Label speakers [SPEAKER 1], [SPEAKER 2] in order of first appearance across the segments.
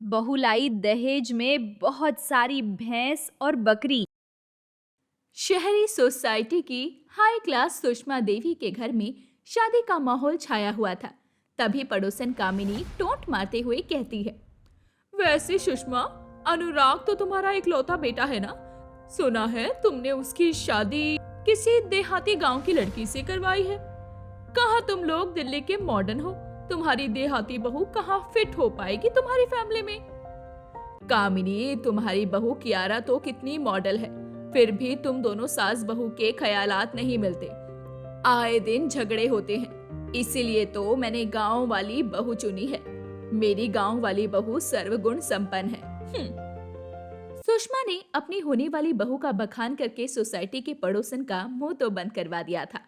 [SPEAKER 1] बहू लाई दहेज में बहुत सारी भैंस और बकरी।
[SPEAKER 2] शहरी सोसाइटी की हाई क्लास सुषमा देवी के घर में शादी का माहौल छाया हुआ था। तभी पड़ोसन कामिनी टोंट मारते हुए कहती है, वैसे सुषमा, अनुराग तो तुम्हारा इकलौता बेटा है ना? सुना है तुमने उसकी शादी किसी देहाती गांव की लड़की से करवाई है। कहाँ तुम लोग दिल्ली के मॉडर्न हो, तुम्हारी देहाती बहू कहाँ फिट हो पाएगी तुम्हारी फैमिली में? कामिनी, तुम्हारी बहू कियारा तो कितनी मॉडल है, फिर भी तुम दोनों सास बहू के ख्यालात नहीं मिलते। आए दिन झगड़े होते हैं, इसीलिए तो मैंने गांव वाली बहू चुनी है। मेरी गांव वाली बहू सर्वगुण संपन्न है। सुषमा ने अपनी होने वाली बहू का बखान करके सोसाइटी के पड़ोसन का मुंह तो बंद करवा दिया था,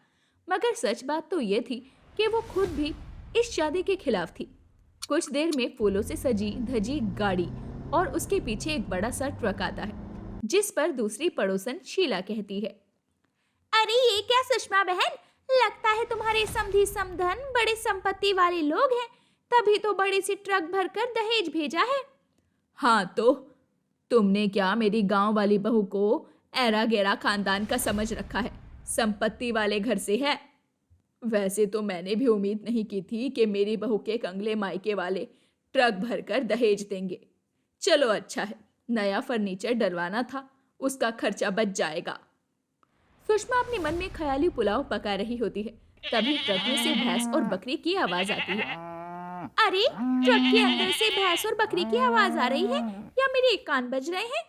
[SPEAKER 2] मगर सच बात तो ये थी कि वो खुद भी इस शादी के खिलाफ थी। कुछ देर में फूलों से सजी धजी गाड़ी और उसके पीछे एक बड़ा सा ट्रक आता है, जिस पर दूसरी पड़ोसन शीला कहती है, अरे ये क्या सुषमा बहन, लगता है तुम्हारे समधी समधन बड़े संपत्ति वाले लोग हैं, तभी तो बड़ी सी ट्रक भरकर दहेज भेजा है। हाँ तो तुमने क्या मेरी गांव वाली बहू को ऐरा गैरा खानदान का समझ रखा है? संपत्ति वाले घर से है। वैसे तो मैंने भी उम्मीद नहीं की थी कि मेरी बहू के कंगले मायके वाले ट्रक भरकर दहेज देंगे। चलो अच्छा है, नया फर्नीचर डलवाना था, उसका खर्चा बच जाएगा। सुषमा अपने मन में ख्याली पुलाव पका रही होती है, तभी ट्रक में से भैंस और बकरी की आवाज आती है। अरे, ट्रक के अंदर से भैंस और बकरी की आवाज आ रही है या मेरे कान बज रहे हैं?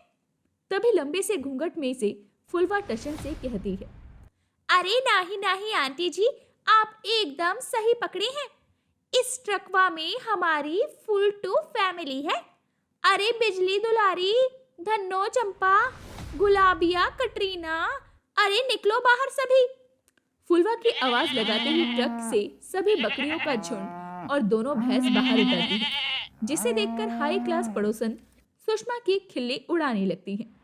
[SPEAKER 2] तभी लंबे से घूंघट में से फुलवा टशन से कहती है, अरे नहीं नहीं आंटी जी, आप एकदम सही पकड़े हैं। इस ट्रकवा में हमारी फुल टू फैमिली है। अरे बिजली दुलारी, धन्नो चंपा, गुलाबिया, कटरीना, अरे निकलो बाहर सभी। फुलवा की आवाज लगाते ही ट्रक से सभी बकरियों का झुंड और दोनों भैंस बाहर उतरती है, जिसे देखकर हाई क्लास पड़ोसन सुषमा की खिल्ली उड़ाने लगती है।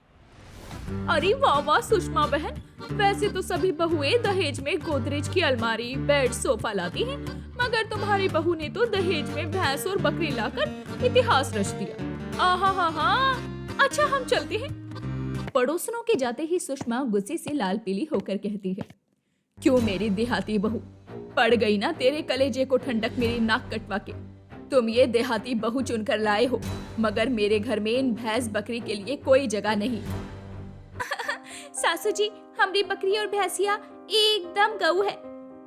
[SPEAKER 2] अरे वाह वाह सुषमा बहन, वैसे तो सभी बहुएं दहेज में गोदरेज की अलमारी, बेड, सोफा लाती हैं, मगर तुम्हारी बहू ने तो दहेज में भैंस और बकरी लाकर इतिहास रच दिया। आहा हा हा, अच्छा हम चलते हैं। पड़ोसनों के जाते ही सुषमा गुस्से से लाल पीली होकर कहती है, क्यों मेरी देहाती बहू, पड़ गई ना तेरे कलेजे को ठंडक मेरी नाक कटवा के। तुम ये देहाती बहू चुनकर लाए हो, मगर मेरे घर में इन भैंस बकरी के लिए कोई जगह नहीं। सासू जी, हमारी बकरी और भैंसिया एकदम गऊ है,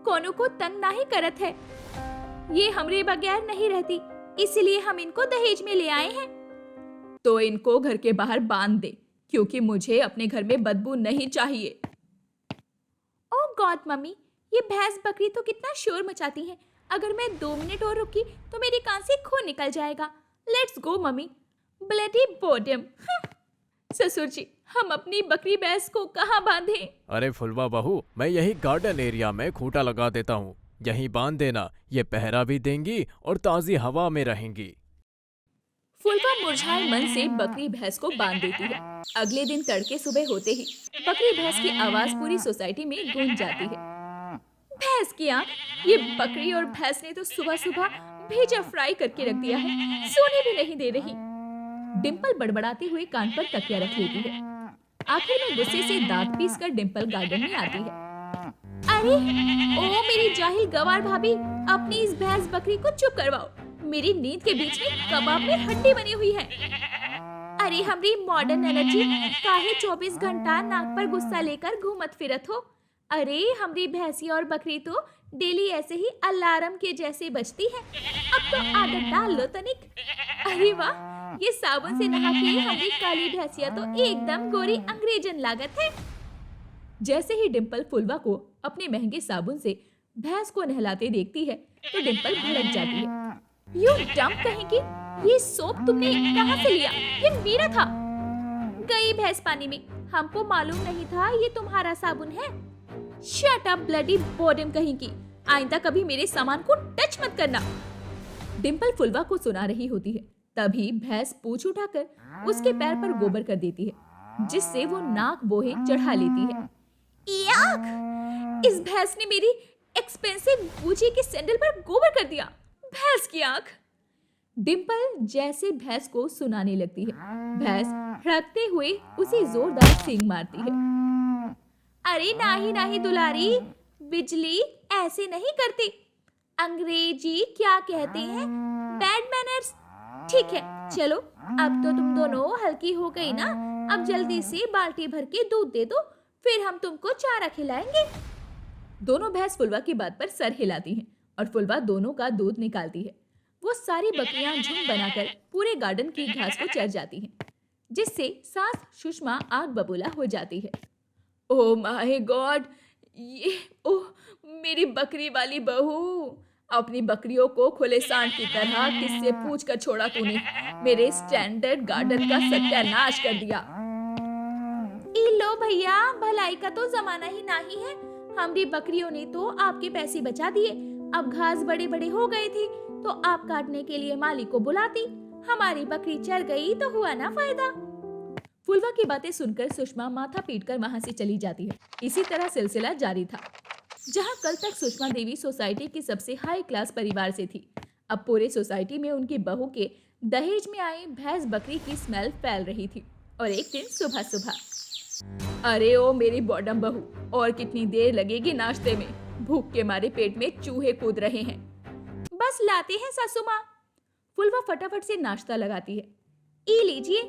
[SPEAKER 2] कोनो को तंग नहीं करत है। ये हमरे बगैर नहीं रहती, इसलिए हम इनको दहेज में ले आए हैं। तो इनको घर के बाहर बांध दे, क्योंकि मुझे अपने घर में बदबू नहीं चाहिए। ओह गॉड मम्मी, ये भैंस बकरी तो कितना शोर मचाती हैं। अगर मैं 2 मिनट और रुकी तो मेरे कान से खून निकल जाएगा। Let's go mummy. Bloody boredom. ससुर जी, हम अपनी बकरी भैंस को कहाँ बांधें?
[SPEAKER 3] अरे फुलवा बहू, मैं यही गार्डन एरिया में खूंटा लगा देता हूँ, यहीं बांध देना, ये पहरा भी देंगी और ताजी हवा में रहेंगी।
[SPEAKER 2] फुलवा मुरझाए मन से बकरी भैंस को बांध देती है। अगले दिन तड़के सुबह होते ही बकरी भैंस की आवाज पूरी सोसाइटी में गूंज जाती है। भैंस की आंख, ये बकरी और भैंस ने तो सुबह सुबह भेजा फ्राई करके रख दिया है, सोने भी नहीं दे रही। डिम्पल बड़बड़ाते हुए कान पर तकिया रख लेती है। आखिर में गुस्से से दांत पीसकर डिम्पल गार्डन में आती है। अरे ओ मेरी जाहिल गवार भाभी, अपनी इस भैंस बकरी को चुप करवाओ, मेरी नींद के बीच में कबाब में हड्डी बनी हुई है। अरे हमारी मॉडर्न एनर्जी, काहे 24 घंटा नाक पर गुस्सा लेकर घूमत फिरत हो? अरे हमारी भैंसी और बकरी तो डेली ऐसे ही अलार्म के जैसे बजती है, अब तो आदत डाल लो तनिक। अरे वाह, ये साबुन से नहा के हमारी काली भैंसिया तो एकदम गोरी अंग्रेजन लागत है। जैसे ही डिम्पल फुलवा को अपने महंगे साबुन से भैंस को नहलाते देखती है तो डिम्पल भड़क जाती है। यू डम कहेंगी, ये सोप तुमने कहाँ से लिया? ये मेरा था। गई भैंस पानी में, हमको मालूम नहीं था ये तुम्हारा साबुन है। शट अप ब्लडी बॉडम कहेंगी, आइंदा कभी मेरे सामान को टच मत करना। डिम्पल फुलवा को सुना रही होती है, तभी भैंस पूंछ उठाकर उसके पैर पर गोबर कर देती है, जिससे वो नाक बोहे चढ़ा लेती है। याक! इस भैंस ने मेरी एक्सपेंसिव गुची के सैंडल पर गोबर कर दिया। भैंस की आंख। डिम्पल जैसे भैंस को सुनाने लगती है। भैंस हड़कते हुए उसे जोरदार सींग मारती है। अरे नाही नाही दुलारी, बिजली ऐसे नहीं करती। अंग्रेजी क्या कहते हैं? Bad manners. ठीक है, चलो अब तो तुम दोनों हल्की हो गई ना। अब जल्दी से बाल्टी भर के दूध दे दो, फिर हम तुमको चारा खिलाएंगे। दोनों भैंस फुलवा की बात पर सर हिलाती हैं और फुलवा दोनों का दूध निकालती है। वो सारी बकरियां झुंड बनाकर पूरे गार्डन की घास को चर जाती हैं, जिससे सास सुषमा आग बबूला हो जाती है। ओह माय गॉड, ये ओह मेरी बकरी वाली बहू, अपनी बकरियों को खुले सांड की तरह किससे पूछ कर छोड़ा तूने। मेरे स्टैंडर्ड गार्डन का सत्यानाश कर दिया। ई लो भैया, भलाई का तो जमाना ही नहीं है। हमारी बकरियों ने तो आपके पैसे बचा दिए। अब घास बड़े बड़े हो गए थे तो आप काटने के लिए मालिक को बुलाती। हमारी बकरी चर गई तो हुआ ना फायदा। फुलवा की बातें सुनकर सुषमा माथा पीटकर वहां से चली जाती है। इसी तरह सिलसिला जारी था। जहां कल तक सुषमा देवी सोसाइटी के सबसे हाई क्लास परिवार से थी, अब पूरे सोसाइटी में उनकी बहू के दहेज में आई भैंस बकरी की स्मेल फैल रही थी। और एक दिन सुबह सुबह, अरे ओ मेरी बॉडम बहू, और कितनी देर लगेगी नाश्ते में? भूख के मारे पेट में चूहे कूद रहे हैं। बस लाते हैं सासू माँ। फुलवा फटाफट से नाश्ता लगाती है। ई लीजिए,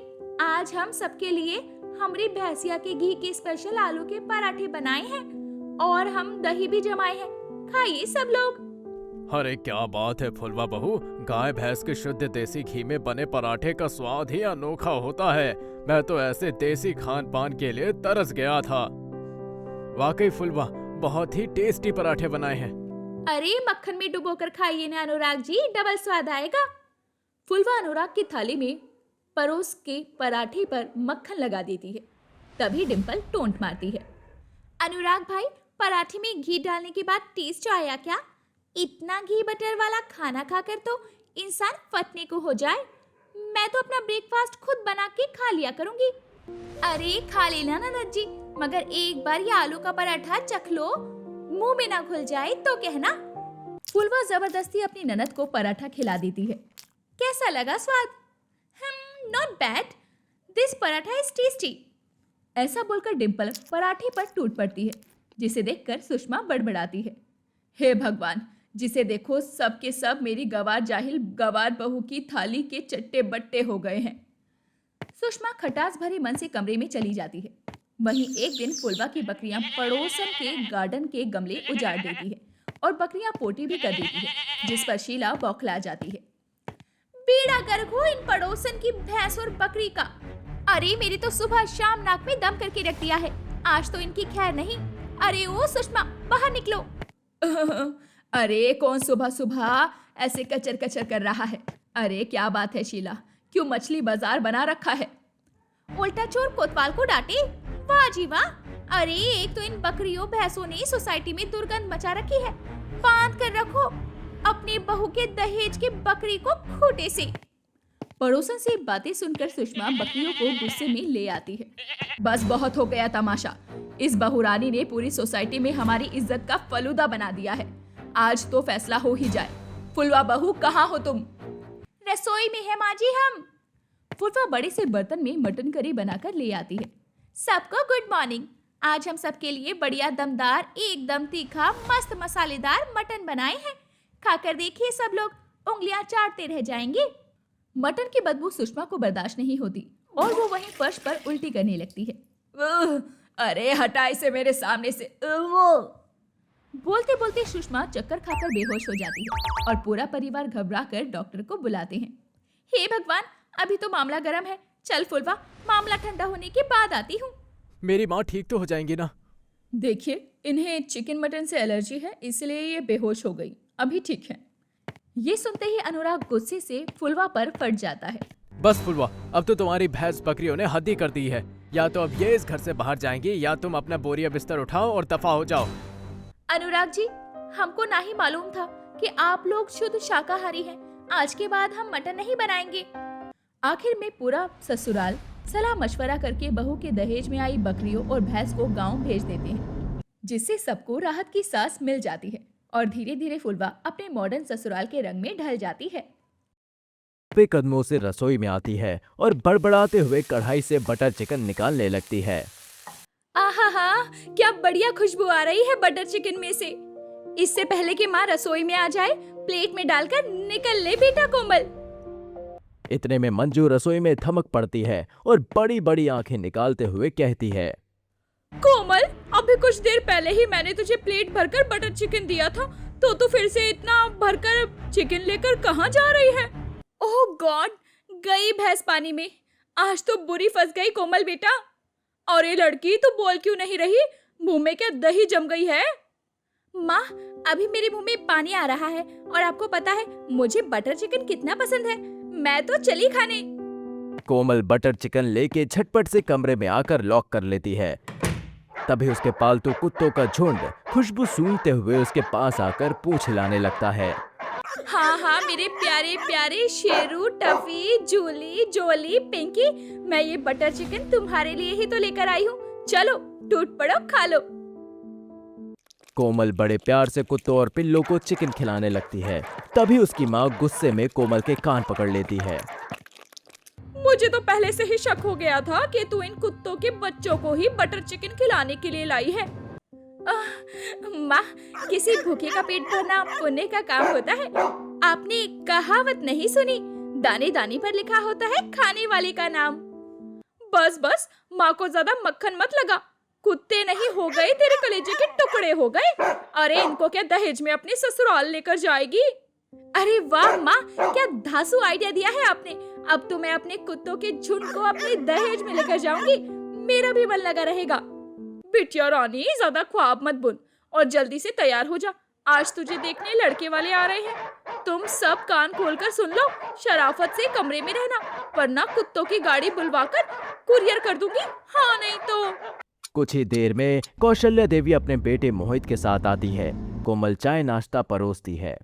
[SPEAKER 2] आज हम सबके लिए हमारी भैंसिया के घी के स्पेशल आलू के पराठे बनाए हैं और हम दही भी जमाए हैं। खाइए सब लोग।
[SPEAKER 3] अरे क्या बात है फुलवा बहू, गाय भैंस के शुद्ध देसी घी में बने पराठे का स्वाद ही अनोखा होता है। मैं तो ऐसे देसी खान पान के लिए तरस गया था। वाकई फुलवा, बहुत ही टेस्टी पराठे बनाए हैं।
[SPEAKER 2] अरे मक्खन में डुबोकर खाइए ना अनुराग जी, डबल स्वाद आएगा। फुलवा अनुराग की थाली में परोस के पराठे पर मक्खन लगा देती है। तभी डिम्पल टोंट मारती है। अनुराग भाई, पराठे में घी डालने के बाद टेस्ट आया क्या? इतना घी बटर वाला खाना खाकर तो इंसान फटने को हो जाए। मैं तो अपना ब्रेकफास्ट खुद बना के खा लिया करूंगी। अरे खा लेना ना नंद जी, मगर एक बार ये आलू का पराठा चख लो, मुंह में ना घुल जाए तो कहना। फुलवा जबरदस्ती अपनी ननद को पराठा खिला देती है। कैसा लगा स्वाद? Not bad, this paratha is tasty. ऐसा बोलकर डिम्पल पराठे पर टूट पड़ती है, जिसे देखकर सुषमा बड़बड़ाती है। हे भगवान, जिसे देखो सब के सब मेरी गवार जाहिल गवार बहू की थाली के चट्टे बट्टे हो गए हैं। सुषमा खटास भरे मन से कमरे में चली जाती है। वहीं एक दिन फुलवा की बकरियां पड़ोसन के गार्डन के गमले उजाड़ देती है और बकरियां पोटी भी कर देती है, जिस पर शीला बौखला जाती है। बेड़ा गर्क हो इन पड़ोसन की भैंस और बकरी का। अरे मेरी तो सुबह शाम नाक में दम करके रख दिया है, आज तो इनकी खैर नहीं। अरे ओ सुषमा, बाहर निकलो। अरे कौन सुबह सुबह ऐसे कचर कचर कर रहा है? अरे क्या बात है शीला, क्यों मछली बाजार बना रखा है? उल्टा चोर कोतवाल को डांटे। वाह जी वाह। अरे एक तो इन बकरियों भैंसों ने सोसाइटी में दुर्गंध मचा रखी है। बांध कर रखो अपने बहू के दहेज के बकरी को खूंटे से। पड़ोसन से बातें सुनकर सुषमा बकरियों को गुस्से में ले आती है। बस बहुत हो गया तमाशा। इस बहुरानी ने पूरी सोसाइटी में हमारी इज्जत का फलूदा बना दिया है। आज तो फैसला हो ही जाए। फुलवा बहू, कहाँ हो तुम? रसोई में है माँ जी हम। फुलवा बड़े से बर्तन में मटन करी बनाकर ले आती है। सबको गुड मॉर्निंग। आज हम सबके लिए बढ़िया दमदार, एकदम तीखा, मस्त मसालेदार मटन बनाए हैं। खाकर देखिए सब लोग, उंगलियां चाटते रह जाएंगे। मटन की बदबू सुषमा को बर्दाश्त नहीं होती और वो वहीं फर्श पर उल्टी करने लगती है। अरे हटा इसे मेरे सामने से। बोलते बोलते सुषमा चक्कर खाकर बेहोश हो जाती है और पूरा परिवार घबराकर डॉक्टर को बुलाते हैं। हे भगवान, अभी तो मामला गर्म है। चल फुलवा, मामला ठंडा होने के बाद आती हूँ।
[SPEAKER 3] मेरी माँ ठीक तो हो जाएंगी ना?
[SPEAKER 2] देखिए, इन्हें चिकन मटन से एलर्जी है, इसलिए ये बेहोश हो गई। अभी ठीक है। ये सुनते ही अनुराग गुस्से से फुलवा पर फट जाता है।
[SPEAKER 3] बस फुलवा, अब तो तुम्हारी भैंस बकरियों ने हद ही कर दी है। या तो अब ये इस घर से बाहर जाएंगी या तुम अपना बोरिया बिस्तर उठाओ और दफा हो जाओ।
[SPEAKER 2] अनुराग जी, हमको ना ही मालूम था कि आप लोग शुद्ध शाकाहारी हैं। आज के बाद हम मटन नहीं बनाएंगे। आखिर में पूरा ससुराल सलाह मशवरा करके बहू के दहेज में आई बकरियों और भैंस को गांव भेज देते हैं, जिससे सबको राहत की सांस मिल जाती है और धीरे धीरे फुलवा अपने मॉडर्न ससुराल के रंग में ढल जाती है।
[SPEAKER 3] धीमे कदमों से रसोई में आती है और बड़बड़ाते हुए कढ़ाई से बटर चिकन निकालने लगती है।
[SPEAKER 2] आहा, क्या बढ़िया खुशबू आ रही है बटर चिकन में से। इससे पहले कि माँ रसोई में आ जाए, प्लेट में डालकर निकल ले बेटा कोमल।
[SPEAKER 3] इतने में मंजू रसोई में धमक पड़ती है और बड़ी बड़ी आंखें निकालते हुए कहती है,
[SPEAKER 2] कोमल, अभी कुछ देर पहले ही मैंने तुझे प्लेट भरकर बटर चिकन दिया था, तो फिर से इतना भरकर चिकन लेकर कहाँ जा रही है? ओह गॉड, गई भैंस पानी में। आज तो बुरी फंस गई कोमल बेटा। और ये लड़की तो बोल क्यों नहीं रही? मुंह में क्या दही जम गई है? माँ, अभी मेरे मुंह में पानी आ रहा है और आपको पता है मुझे बटर चिकन कितना पसंद है। मैं तो चली खाने।
[SPEAKER 3] कोमल बटर चिकन लेके झटपट से कमरे में आकर लॉक कर लेती है। तभी उसके पालतू कुत्तों का झुंड खुशबू सूंघते हुए उसके पास आकर पूंछ हिलाने लगता है।
[SPEAKER 2] हाँ, मेरे प्यारे प्यारे शेरू, टफी, जूली, जोली, पिंकी, मैं ये बटर चिकन तुम्हारे लिए ही तो लेकर आई हूँ। चलो टूट पड़ो, खा लो।
[SPEAKER 3] कोमल बड़े प्यार से कुत्तों और पिल्लों को चिकन खिलाने लगती है। तभी उसकी माँ गुस्से में कोमल के कान पकड़ लेती है।
[SPEAKER 2] मुझे तो पहले से ही शक हो गया था कि तू इन कुत्तों के बच्चों को ही बटर चिकन खिलाने के लिए लाई है। माँ, किसी भूखे का पेट भरना पुण्य का काम होता है। आपने कहावत नहीं सुनी, दाने दाने पर लिखा होता है खाने वाले का नाम। बस माँ को ज्यादा मक्खन मत लगा। कुत्ते नहीं हो गए तेरे कलेजे के टुकड़े हो गए। अरे इनको क्या दहेज में अपने ससुराल लेकर जाएगी? अरे वाह माँ, क्या धांसू आइडिया दिया है आपने। अब तो मैं अपने कुत्तों के झुंड को अपने दहेज में लेकर जाऊंगी। मेरा भी मन लगा रहेगा। बिटिया रानी, ज्यादा ख्वाब मत बुन और जल्दी से तैयार हो जा। आज तुझे देखने लड़के वाले आ रहे हैं। तुम सब कान खोलकर सुन लो। शराफत से कमरे में रहना, वरना कुत्तों की गाड़ी बुलवाकर कुरियर कर दूंगी। हाँ नहीं तो।
[SPEAKER 3] कुछ ही देर में कौशल्या देवी अपने बेटे मोहित के साथ आती है। कोमल चाय नाश्ता परोसती है।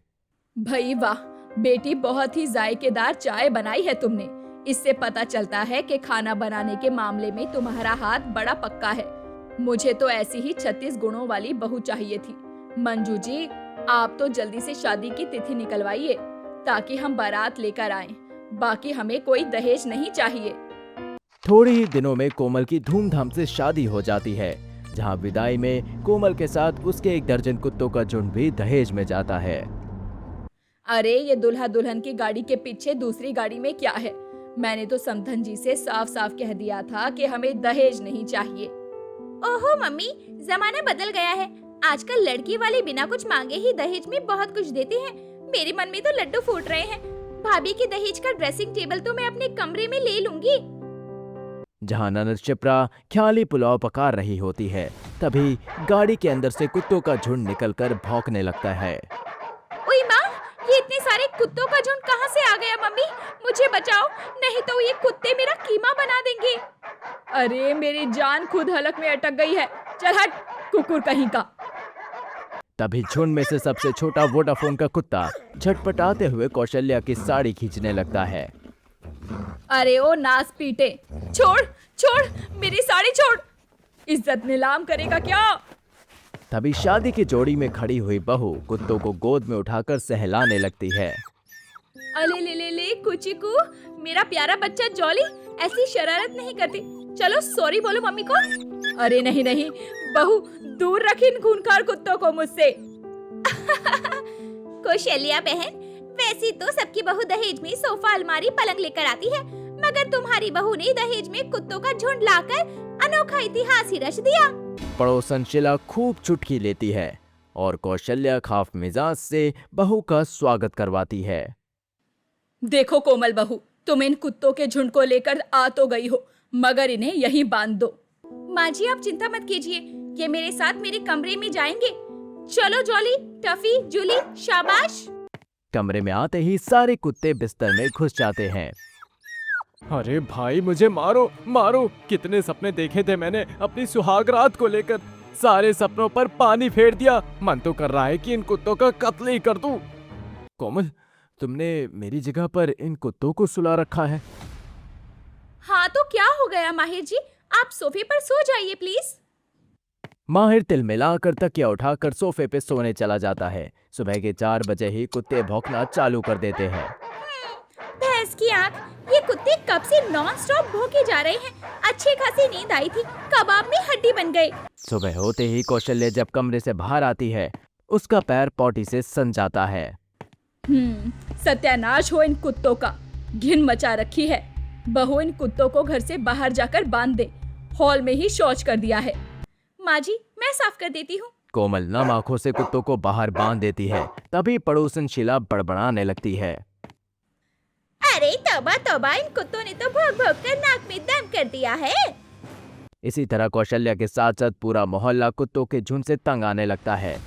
[SPEAKER 2] भाई वाह, बेटी बहुत ही जायकेदार चाय बनाई है तुमने। इससे पता चलता है कि खाना बनाने के मामले में तुम्हारा हाथ बड़ा पक्का है। मुझे तो ऐसी ही 36 गुणों वाली बहू चाहिए थी। मंजू जी, आप तो जल्दी से शादी की तिथि निकलवाइए ताकि हम बारात लेकर आएं। बाकी हमें कोई दहेज नहीं चाहिए।
[SPEAKER 3] थोड़े ही दिनों में कोमल की धूमधाम से शादी हो जाती है, जहां विदाई में कोमल के साथ उसके 1 दर्जन कुत्तों का झुंड भी दहेज में जाता है।
[SPEAKER 2] अरे ये दुल्हा दुल्हन की गाड़ी के पीछे दूसरी गाड़ी में क्या है? मैंने तो समधन जी से साफ साफ कह दिया था कि हमें दहेज नहीं चाहिए। ओहो मम्मी, जमाना बदल गया है। आजकल लड़की वाले बिना कुछ मांगे ही दहेज में बहुत कुछ देते हैं। मेरे मन में तो लड्डू फूट रहे हैं। भाभी की दहेज का ड्रेसिंग टेबल तो मैं अपने कमरे में ले लूंगी।
[SPEAKER 3] जहां ननद शिप्रा ख्याली पुलाव पका रही होती है, तभी गाड़ी के अंदर से कुत्तों का झुंड निकलकर भौंकने लगता है।
[SPEAKER 2] ओए माँ, ये इतने सारे कुत्तों का झुंड कहाँ से आ गया? मम्मी मुझे बचाओ, नहीं तो ये कुत्ते मेरा कीमा बना देंगे। अरे मेरी जान खुद हलक में अटक गई है। चल हट, कुकुर कहीं का।
[SPEAKER 3] तभी झुंड में से सबसे छोटा वोडाफोन का कुत्ता झटपटाते हुए कौशल्या की साड़ी खींचने लगता है।
[SPEAKER 2] अरे ओ नास पीटे, छोड़ मेरी साड़ी छोड़। इज्जत नीलाम करेगा क्या?
[SPEAKER 3] तभी शादी की जोड़ी में खड़ी हुई बहू कुत्तों को गोद में उठाकर सहलाने लगती है।
[SPEAKER 2] अले ले कुचिकू, मेरा प्यारा बच्चा जॉली ऐसी शरारत नहीं करती। चलो सॉरी बोलो मम्मी को। अरे नहीं बहू, दूर रख इन खूंखार कुत्तों को मुझसे। कौशल्या बहन, वैसे तो सबकी बहू दहेज में सोफा, अलमारी, पलंग लेकर आती है, मगर तुम्हारी बहू ने दहेज में कुत्तों का झुंड लाकर अनोखा इतिहास ही रच दिया।
[SPEAKER 3] पड़ोसन शिला खूब चुटकी लेती है और कौशल्या खाफ मिजाज से बहू का स्वागत करवाती है।
[SPEAKER 2] देखो कोमल बहू, तुम इन कुत्तों के झुंड को लेकर आ तो गई हो, मगर इन्हें यहीं बांध दो। माँ जी आप चिंता मत कीजिए, ये मेरे साथ मेरे कमरे में जाएंगे। चलो जॉली, टफी, जूली, शाबाश।
[SPEAKER 3] कमरे में आते ही सारे कुत्ते बिस्तर में घुस जाते हैं। अरे भाई, मुझे मारो। कितने सपने देखे थे मैंने अपनी सुहागरात को लेकर। सारे सपनों पर पानी फेर दिया। मन तो कर रहा है कि इन कुत्तों का कत्ल ही कर दूं। कोमल, तुमने मेरी जगह पर इन कुत्तों को सुला रखा है।
[SPEAKER 2] हाँ तो क्या हो गया माहिर जी, आप सोफे पर सो जाइए प्लीज।
[SPEAKER 3] माहिर तिलमिलाकर तकिया उठाकर सोफे पे सोने चला जाता है। सुबह के 4 बजे ही कुत्ते भौंकना चालू कर देते हैं।
[SPEAKER 2] भैंस इसकी आँख, ये कुत्ते कब से नॉन स्टॉप भौंके जा रहे हैं। अच्छी खासी नींद आई थी, कबाब में हड्डी बन गए।
[SPEAKER 4] सुबह होते ही कौशल्या जब कमरे से बाहर आती है, उसका पैर पॉटी से सन जाता है।
[SPEAKER 2] सत्यानाश हो इन कुत्तों का, घिन मचा रखी है। बहू इन कुत्तों को घर से बाहर जाकर बांध दे, हॉल में ही शौच कर दिया है। माँ जी, मैं साफ कर देती हूँ।
[SPEAKER 4] कोमल नम आंखों से कुत्तों को बाहर बांध देती है। तभी पड़ोसन शीला बड़बड़ाने लगती है।
[SPEAKER 2] अरे तौबा तौबा, इन कुत्तों ने तो भौंक भौंक कर नाक में दम कर दिया है।
[SPEAKER 4] इसी तरह कौशल्या के साथ साथ पूरा मोहल्ला कुत्तों के झुंड से तंग आने लगता है।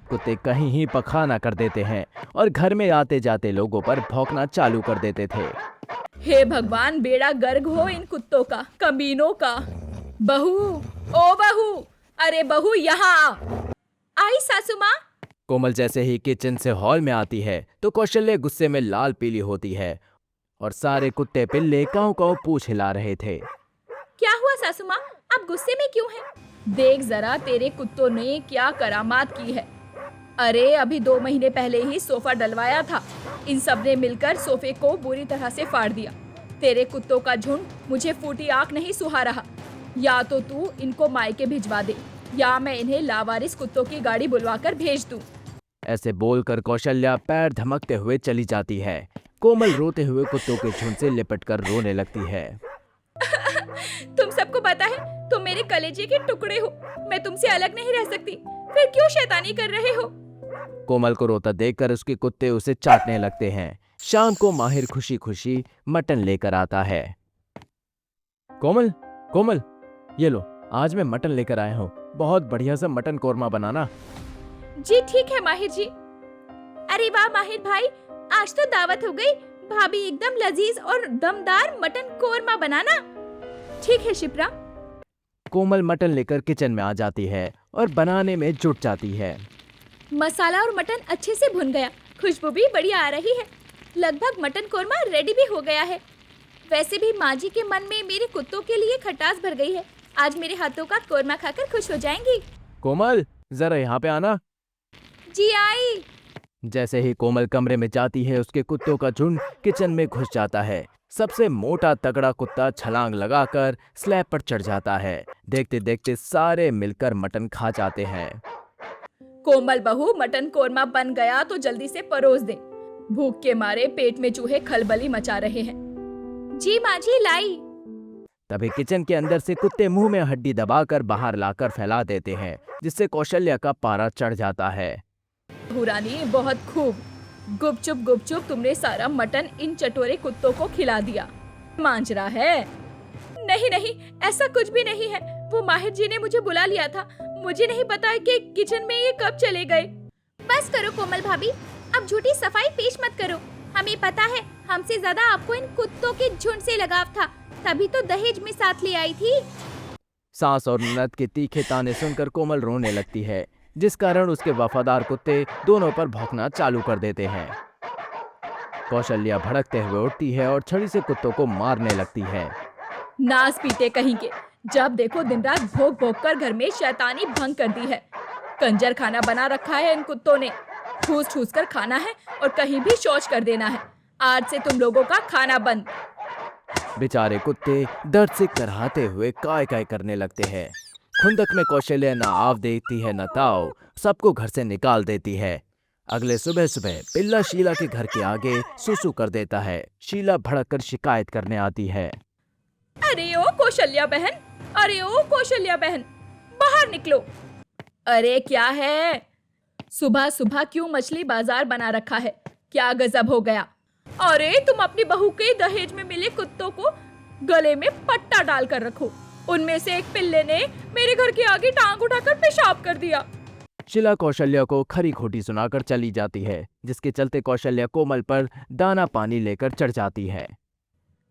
[SPEAKER 4] कुत्ते कहीं ही पखाना कर देते हैं और घर में आते जाते लोगों पर भौंकना चालू कर देते थे।
[SPEAKER 2] हे भगवान, बेड़ा गर्क हो इन कुत्तों का, कमीनों का। बहू, ओ बहू, अरे बहू यहाँ आ। आई सासू माँ।
[SPEAKER 4] कोमल जैसे ही किचन से हॉल में आती है तो कौशल्या गुस्से में लाल पीली होती है और सारे कुत्ते पिल्ले काऊ काऊ पूंछ हिला रहे थे।
[SPEAKER 2] क्या हुआ सासू माँ, आप गुस्से में क्यों हैं? देख जरा तेरे कुत्तों ने क्या करामात की है। अरे अभी 2 महीने पहले ही सोफा डलवाया था, इन सब ने मिलकर सोफे को बुरी तरह से फाड़ दिया। तेरे कुत्तों का झुंड मुझे फूटी आंख नहीं सुहा रहा। या तो तू इनको मायके भिजवा दे या मैं इन्हें लावारिस कुत्तों की गाड़ी बुलवाकर भेज दूं।
[SPEAKER 4] ऐसे बोलकर कौशल्या पैर धमकते हुए चली जाती है। कोमल रोते हुए कुत्तों के झुंड से लिपटकर रोने लगती है।
[SPEAKER 2] तुम सबको पता है तुम मेरे कलेजे के टुकड़े हो, मैं तुमसे अलग नहीं रह सकती, फिर क्यों शैतानी कर रहे हो?
[SPEAKER 4] कोमल को रोता देखकर उसके कुत्ते उसे चाटने लगते हैं। शाम को माहिर खुशी खुशी मटन लेकर आता है। कोमल, कोमल, ये लो, आज मैं मटन लेकर आया हूँ। बहुत बढ़िया सा मटन कोरमा बनाना।
[SPEAKER 2] जी ठीक है माहिर जी। अरे वाह माहिर भाई, आज तो दावत हो गई। भाभी एकदम लजीज और दमदार मटन कोरमा बनाना। ठीक है शिप्रा।
[SPEAKER 4] कोमल मटन लेकर किचन में आ जाती है और बनाने में जुट जाती है।
[SPEAKER 2] मसाला और मटन अच्छे से भुन गया, खुशबू भी बढ़िया आ रही है। लगभग मटन कोरमा रेडी भी हो गया है। वैसे भी माँ जी के मन में मेरे कुत्तों के लिए खटास भर गई है। आज मेरे हाथों का कोरमा खाकर खुश हो जाएंगी।
[SPEAKER 4] कोमल, जरा यहाँ पे आना।
[SPEAKER 2] जी आई।
[SPEAKER 4] जैसे ही कोमल कमरे में जाती है, उसके कुत्तों का झुंड किचन में घुस जाता है। सबसे मोटा तगड़ा कुत्ता छलांग लगाकर स्लैब पर चढ़ जाता है। देखते देखते सारे मिलकर मटन खा जाते हैं।
[SPEAKER 2] कोमल बहू, मटन कोरमा बन गया तो जल्दी से परोस दे। भूख के मारे पेट में चूहे खलबली मचा रहे हैं। जी माँ जी, लाई।
[SPEAKER 4] तभी किचन के अंदर से कुत्ते मुंह में हड्डी दबाकर बाहर लाकर फैला देते हैं, जिससे कौशल्या का पारा चढ़ जाता है।
[SPEAKER 2] रानी, बहुत खूब। गुपचुप गुपचुप तुमने सारा मटन इन चटोरे कुत्तों को खिला दिया। मांझ रहा है? नहीं नहीं, ऐसा कुछ भी नहीं है। वो माहिर जी ने मुझे बुला लिया था। मुझे नहीं पता है कि किचन में ये कब चले गए। बस करो कोमल भाभी, अब झूठी सफाई पेश मत करो। हमें पता है हमसे ज्यादा आपको इन कुत्तों के झुंड से लगाव था, तभी तो दहेज में साथ ले आई थी।
[SPEAKER 4] सास और ननद के तीखे ताने सुनकर कोमल रोने लगती है, जिस कारण उसके वफादार कुत्ते दोनों पर भौंकना चालू कर देते हैं। कौशल्या भड़कते हुए उठती है और छड़ी से कुत्तों को मारने लगती है।
[SPEAKER 2] नास पीते कहीं के, जब देखो दिन रात भोग भोग कर घर में शैतानी भंग कर दी है। कंजर खाना बना रखा है इन कुत्तों ने। ठूस ठूस कर खाना है और कहीं भी शौच कर देना है। आज से तुम लोगों का खाना बंद।
[SPEAKER 4] बेचारे कुत्ते दर्द से कराहते हुए काय काय करने लगते हैं। खुंदक में कौशल्या न आव देखती है न ताव, सबको घर से निकाल देती है। अगले सुबह सुबह पिल्ला शीला के घर के आगे सुसु कर देता है। शीला भड़क कर शिकायत करने आती है।
[SPEAKER 2] अरे ओ कौशल्या बहन, अरे ओ कौशल्या बहन, बाहर निकलो। अरे क्या है? सुबह सुबह क्यों मछली बाजार बना रखा है? क्या गजब हो गया? अरे तुम अपनी बहू के दहेज में मिले कुत्तों को गले में पट्टा डाल कर रखो। उनमें से एक पिल्ले ने मेरे घर के आगे टांग उठाकर पेशाब कर दिया।
[SPEAKER 4] शीला कौशल्या को खरी खोटी सुनाकर चली जाती है, जिसके चलते कौशल्या कोमल पर दाना पानी लेकर चढ़ जाती है।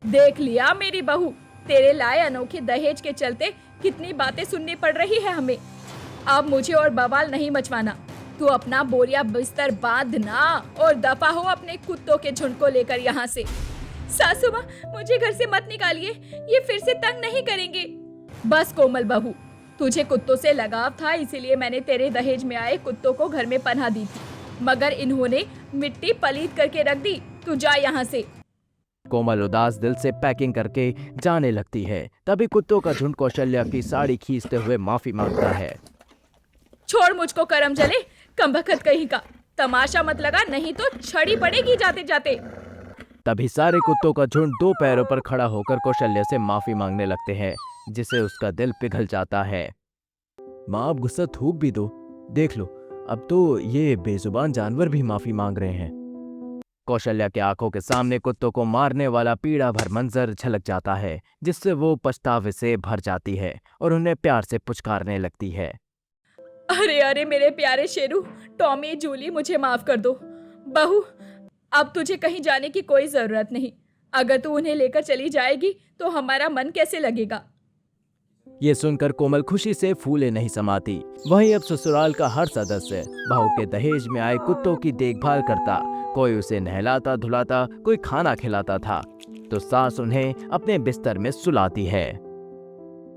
[SPEAKER 2] देख लिया मेरी बहू, तेरे लाए अनोखे दहेज के चलते कितनी बातें सुननी पड़ रही है हमें। अब मुझे और बवाल नहीं मचवाना। तू अपना बोरिया बिस्तर बांधना और दफा हो अपने कुत्तों के झुंड को लेकर यहाँ से। सासू माँ, मुझे घर से मत निकालिए, ये फिर से तंग नहीं करेंगे। बस कोमल बहू, तुझे कुत्तों से लगाव था, इसीलिए मैंने तेरे दहेज में आए कुत्तों को घर में पनाह दी थी, मगर इन्होंने मिट्टी पलीत करके रख दी। तू जा यहाँ से।
[SPEAKER 4] कोमल उदास दिल से पैकिंग करके जाने लगती है। तभी कुत्तों का झुंड कौशल्या की साड़ी खींचते हुए माफी मांगता है।
[SPEAKER 2] छोड़ मुझको करम जले, कमबख्त कहीं का। तमाशा मत लगा, नहीं तो छड़ी पड़ेगी जाते जाते।
[SPEAKER 4] तभी सारे कुत्तों का झुंड दो पैरों पर खड़ा होकर कौशल्या से माफी मांगने लगते हैं, जिससे उसका दिल पिघल जाता है। माँ, आप गुस्सा थूक भी दो। देख लो, अब तो ये बेजुबान जानवर भी माफी मांग रहे हैं। कौशल्या के आंखों के सामने कुत्तों को मारने वाला पीड़ा भर मंजर झलक जाता है, जिससे वो पछतावे से भर जाती है और उन्हें प्यार से पुचकारने लगती है।
[SPEAKER 2] अरे अरे मेरे प्यारे शेरू, टॉमी, जूली, मुझे माफ कर दो। बहू, अब तुझे कहीं जाने की कोई जरूरत नहीं। अगर तू उन्हें लेकर चली जाएगी तो हमारा मन कैसे लगेगा।
[SPEAKER 4] ये सुनकर कोमल खुशी से फूले नहीं समाती। वहीं अब ससुराल का हर सदस्य बहू के दहेज में आए कुत्तों की देखभाल करता। कोई उसे नहलाता धुलाता, कोई खाना खिलाता था, तो सास उन्हें अपने बिस्तर में सुलाती है।